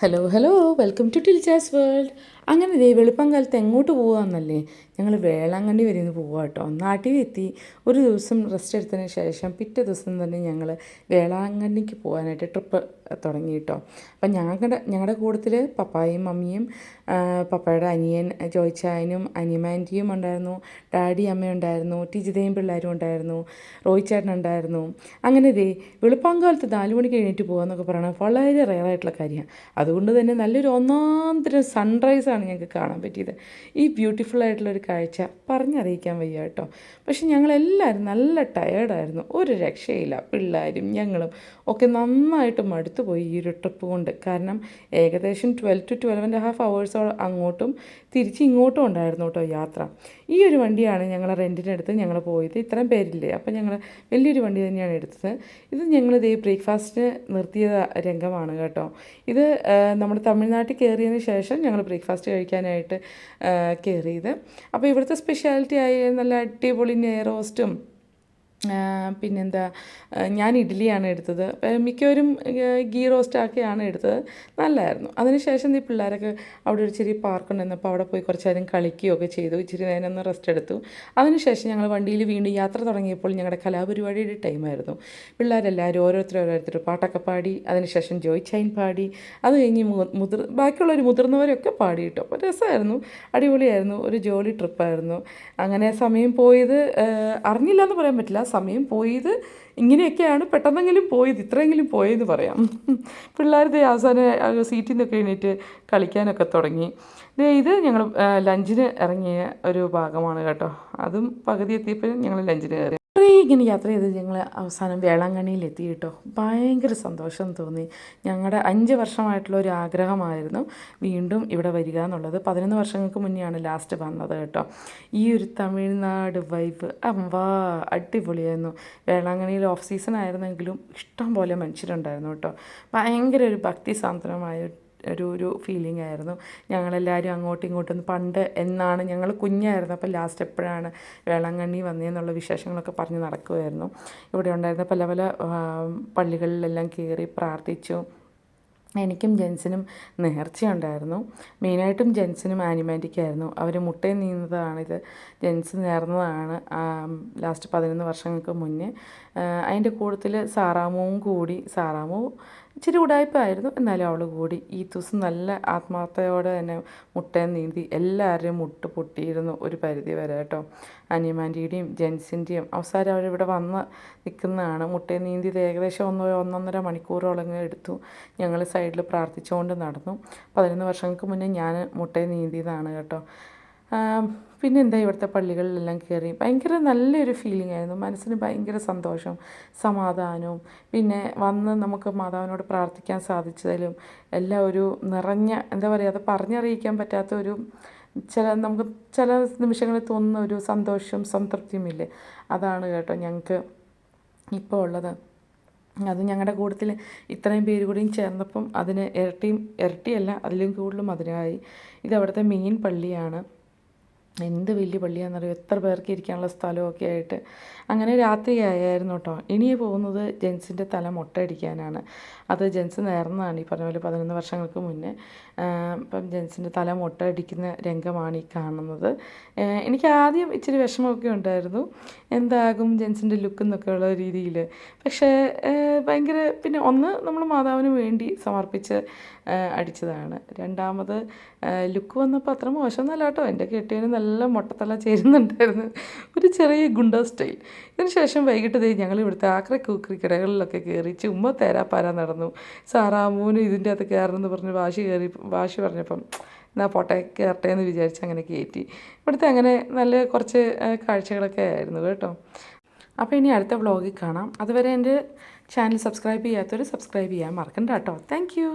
Hello hello welcome to Tiljas world. അങ്ങനെ വെളുപ്പം കാലത്ത് എങ്ങോട്ട് പോകാമെന്നല്ലേ, ഞങ്ങൾ വേളാങ്കണ്ണി വരെ ഒന്ന് പോവാം കേട്ടോ. നാട്ടിലെത്തി ഒരു ദിവസം റെസ്റ്റ് എടുത്തതിന് ശേഷം പിറ്റേ ദിവസം തന്നെ ഞങ്ങൾ വേളാങ്കണ്ണിക്ക് പോകാനായിട്ട് ട്രിപ്പ് തുടങ്ങി കേട്ടോ. അപ്പം ഞങ്ങളുടെ കൂട്ടത്തിൽ പപ്പായും മമ്മിയും പപ്പയുടെ അനിയൻ ജോയ്ച്ചായനും അനിയമാൻറ്റിയും ഉണ്ടായിരുന്നു, ഡാഡി അമ്മയുണ്ടായിരുന്നു, ടിജിതയും പിള്ളേരും ഉണ്ടായിരുന്നു, റോയിച്ചേട്ടൻ ഉണ്ടായിരുന്നു. അങ്ങനെ വെളുപ്പാങ്കാലത്ത് 4 മണിക്ക് എഴുന്നേറ്റ് പോകുക പറയുന്നത് വളരെ റെയറായിട്ടുള്ള കാര്യമാണ്. അതുകൊണ്ട് തന്നെ നല്ലൊരു ഒന്നാന്തരം സൺറൈസാണ് ഞങ്ങൾക്ക് കാണാൻ പറ്റിയത്. ഈ ബ്യൂട്ടിഫുൾ ആയിട്ടുള്ളൊരു കാഴ്ച പറഞ്ഞറിയിക്കാൻ വയ്യ കേട്ടോ. പക്ഷെ ഞങ്ങളെല്ലാവരും നല്ല ടയേർഡായിരുന്നു, ഒരു രക്ഷയില്ല. പിള്ളേരും ഞങ്ങളും ഒക്കെ നന്നായിട്ട് മടുത്തുപോയി ഈ ഒരു ട്രിപ്പ് കൊണ്ട്. കാരണം ഏകദേശം 12 to 12.5 hours അങ്ങോട്ടും തിരിച്ച് ഇങ്ങോട്ടും ഉണ്ടായിരുന്നു കേട്ടോ യാത്ര. ഈ ഒരു വണ്ടിയാണ് ഞങ്ങൾ റെൻറ്റിനെടുത്ത് ഞങ്ങൾ പോയത്. ഇത്രയും പേരില്ലേ, അപ്പോൾ ഞങ്ങൾ വലിയൊരു വണ്ടി തന്നെയാണ് എടുത്തത്. ഇത് ഞങ്ങൾ ബ്രേക്ക്ഫാസ്റ്റിന് നിർത്തിയ രംഗമാണ് കേട്ടോ. ഇത് നമ്മൾ തമിഴ്നാട്ടിൽ കയറിയതിന് ശേഷം ഞങ്ങൾ ബ്രേക്ക്ഫാസ്റ്റ് കഴിക്കാനായിട്ട് കയറിയത്. അപ്പോൾ ഇവിടുത്തെ സ്പെഷ്യാലിറ്റി ആയ നല്ല അടിപൊളി നെയ്റോസ്റ്റും പിന്നെന്താ, ഞാൻ ഇഡ്ഡലിയാണ് എടുത്തത്. മിക്കവരും ഗീ റോസ്റ്റാക്കിയാണ് എടുത്തത്. നല്ലതായിരുന്നു. അതിനുശേഷം ഈ പിള്ളേരൊക്കെ അവിടെ ഒരു ചെറിയ പാർക്കുണ്ടായിരുന്നു, അപ്പോൾ അവിടെ പോയി കുറച്ച് നേരം കളിക്കുകയൊക്കെ ചെയ്തു. ഇച്ചിരി നേരം ഒന്ന് റെസ്റ്റ് എടുത്തു. അതിനുശേഷം ഞങ്ങൾ വണ്ടിയിൽ വീണ്ടും യാത്ര തുടങ്ങിയപ്പോൾ ഞങ്ങളുടെ കലാപരിപാടിയുടെ ടൈമായിരുന്നു. പിള്ളേരെല്ലാവരും ഓരോരുത്തർ പാട്ടൊക്കെ പാടി. അതിനുശേഷം ജോയ്ച്ചൈൻ പാടി. അത് കഴിഞ്ഞ് ബാക്കിയുള്ളവർ മുതിർന്നവരൊക്കെ പാടി കേട്ടോ. അപ്പോൾ രസമായിരുന്നു, അടിപൊളിയായിരുന്നു, ഒരു ജോലി ട്രിപ്പായിരുന്നു. അങ്ങനെ സമയം പോയത് അറിഞ്ഞില്ല എന്ന് പറയാൻ പറ്റില്ല. സമയം പോയത് ഇങ്ങനെയൊക്കെയാണ്, പെട്ടെന്നെങ്കിലും പോയത്, ഇത്രയെങ്കിലും പോയെന്ന് പറയാം. പിള്ളേർ അവസാനം സീറ്റിൽ നിന്നൊക്കെ എണീറ്റ് കളിക്കാനൊക്കെ തുടങ്ങി. ഇത് ഞങ്ങൾ ലഞ്ചിന് ഇറങ്ങിയ ഒരു ഭാഗമാണ് കേട്ടോ. അതും പകുതി എത്തിയപ്പോൾ ഞങ്ങൾ ലഞ്ചിന് കയറി. ഇങ്ങനെ യാത്ര ചെയ്ത് ഞങ്ങൾ അവസാനം വേളാങ്കണ്ണിയിലെത്തി കേട്ടോ. ഭയങ്കര സന്തോഷം തോന്നി. ഞങ്ങളുടെ 5 വർഷമായിട്ടുള്ള ഒരു ആഗ്രഹമായിരുന്നു വീണ്ടും ഇവിടെ വരിക എന്നുള്ളത്. 11 വർഷങ്ങൾക്ക് മുന്നെയാണ് ലാസ്റ്റ് വന്നത് കേട്ടോ. ഈ ഒരു തമിഴ്നാട് വൈബ് അടിപൊളിയായിരുന്നു. വേളാങ്കണ്ണിയിൽ ഓഫ് സീസൺ ആയിരുന്നെങ്കിലും ഇഷ്ടം പോലെ മനുഷ്യരുണ്ടായിരുന്നു കേട്ടോ. ഭയങ്കര ഒരു ഭക്തി സാന്ദ്രമായ ഒരു ഫീലിംഗ് ആയിരുന്നു. ഞങ്ങളെല്ലാവരും അങ്ങോട്ടും ഇങ്ങോട്ടും പണ്ട് എന്നാണ്, ഞങ്ങൾ കുഞ്ഞായിരുന്നു അപ്പോൾ ലാസ്റ്റ് എപ്പോഴാണ് വേളാങ്കണ്ണി വന്നതെന്നുള്ള വിശേഷങ്ങളൊക്കെ പറഞ്ഞ് നടക്കുമായിരുന്നു. ഇവിടെ ഉണ്ടായിരുന്ന പല പല പള്ളികളിലെല്ലാം കയറി പ്രാർത്ഥിച്ചു. എനിക്കും ജെൻസിനും നേർച്ചയുണ്ടായിരുന്നു. മെയിനായിട്ടും ജെൻസിനും ആനിമാൻറ്റിക്കായിരുന്നു. അവർ മുട്ടയും നീന്നതാണിത്. ജെൻസ് നേർന്നതാണ് ലാസ്റ്റ് 11 വർഷങ്ങൾക്ക് മുന്നേ. അതിൻ്റെ കൂട്ടത്തിൽ സാറാമ്മവും കൂടി. സാറാമ്മു ഇച്ചിരി ഉടായ്പായിരുന്നു, എന്നാലും അവൾ കൂടി. ഈ ദിവസം നല്ല ആത്മാർത്ഥതയോടെ തന്നെ മുട്ടയും നീന്തി. എല്ലാവരുടെയും മുട്ട് പൊട്ടിയിരുന്നു ഒരു പരിധി വരെ കേട്ടോ. അനിയമാൻറ്റിയുടെയും ജെൻസിൻ്റെയും അവസാനം അവരിവിടെ വന്ന് നിൽക്കുന്നതാണ്. മുട്ടയും നീന്തിയത് ഏകദേശം 1.5 മണിക്കൂറോളം എടുത്തു. ഞങ്ങൾ സൈഡിൽ പ്രാർത്ഥിച്ചുകൊണ്ട് നടന്നു. 11 വർഷങ്ങൾക്ക് മുന്നേ ഞാൻ മുട്ടയും നീന്തിയതാണ് കേട്ടോ. പിന്നെ എന്താ, ഇവിടുത്തെ പള്ളികളിലെല്ലാം കയറി ഭയങ്കര നല്ലൊരു ഫീലിംഗ് ആയിരുന്നു. മനസ്സിന് ഭയങ്കര സന്തോഷം, സമാധാനവും. പിന്നെ വന്ന് നമുക്ക് മാതാവിനോട് പ്രാർത്ഥിക്കാൻ സാധിച്ചതിലും എല്ലാം ഒരു നിറഞ്ഞ, എന്താ പറയുക, അത് പറഞ്ഞറിയിക്കാൻ പറ്റാത്ത ഒരു നമുക്ക് ചില നിമിഷങ്ങളിൽ തോന്നുന്ന ഒരു സന്തോഷവും സംതൃപ്തിയുമില്ലേ, അതാണ് കേട്ടോ ഞങ്ങൾക്ക് ഇപ്പോൾ ഉള്ളത്. അത് ഞങ്ങളുടെ കൂട്ടത്തിൽ ഇത്രയും പേര് കൂടിയും ചേർന്നപ്പം അതിന് ഇരട്ടിയല്ല അതിലും കൂടുതലും അതിനായി. ഇതവിടുത്തെ മെയിൻ പള്ളിയാണ്. എന്ത് വലിയ പള്ളിയാണെന്നറിയോ, എത്ര പേർക്ക് ഇരിക്കാനുള്ള സ്ഥലമൊക്കെ ആയിട്ട്. അങ്ങനെ രാത്രിയായിരുന്നു കേട്ടോ. ഇനി പോകുന്നത് ജെൻസിൻ്റെ തല മുട്ടയടിക്കാനാണ്. അത് ജെൻസ് നേർന്നതാണ്, ഈ പറഞ്ഞ പോലെ 11 വർഷങ്ങൾക്ക് മുന്നേ. അപ്പം ജെൻസിൻ്റെ തല മുട്ടയടിക്കുന്ന രംഗമാണ് ഈ കാണുന്നത്. എനിക്ക് ആദ്യം ഇച്ചിരി വിഷമമൊക്കെ ഉണ്ടായിരുന്നു, എന്താകും ജെൻസിൻ്റെ ലുക്ക് എന്നൊക്കെയുള്ള രീതിയിൽ. പക്ഷേ ഭയങ്കര, പിന്നെ ഒന്ന് നമ്മൾ മാതാവിന് വേണ്ടി സമർപ്പിച്ച് അടിച്ചതാണ്. രണ്ടാമത് ലുക്ക് വന്നപ്പോൾ അത്ര മോശമൊന്നുമല്ല കേട്ടോ. എൻ്റെ കെട്ടിയതിന് നല്ല മുട്ടത്തല ചേരുന്നുണ്ടായിരുന്നു, ഒരു ചെറിയ ഗുണ്ട സ്റ്റൈൽ. ഇതിന് ശേഷം വൈകിട്ട് ഞങ്ങൾ ഇവിടുത്തെ ആക്രി കൂക്രി കിടകളിലൊക്കെ കയറി ചുമ്മാ തേരാപ്പാര നടന്നു. സാറാമൂന് ഇതിൻ്റെ അകത്ത് കയറണമെന്ന് പറഞ്ഞ് വാശി പറഞ്ഞപ്പം എന്നാൽ പോട്ടെ കയറട്ടെ എന്ന് വിചാരിച്ച് അങ്ങനെ കയറ്റി. ഇവിടുത്തെ അങ്ങനെ നല്ല കുറച്ച് കാഴ്ചകളൊക്കെ ആയിരുന്നു കേട്ടോ. അപ്പോൾ ഇനി അടുത്ത വ്ളോഗിൽ കാണാം. അതുവരെ എൻ്റെ ചാനൽ സബ്സ്ക്രൈബ് ചെയ്യാത്തവർ സബ്സ്ക്രൈബ് ചെയ്യാൻ മറക്കണ്ട കേട്ടോ. Thank you.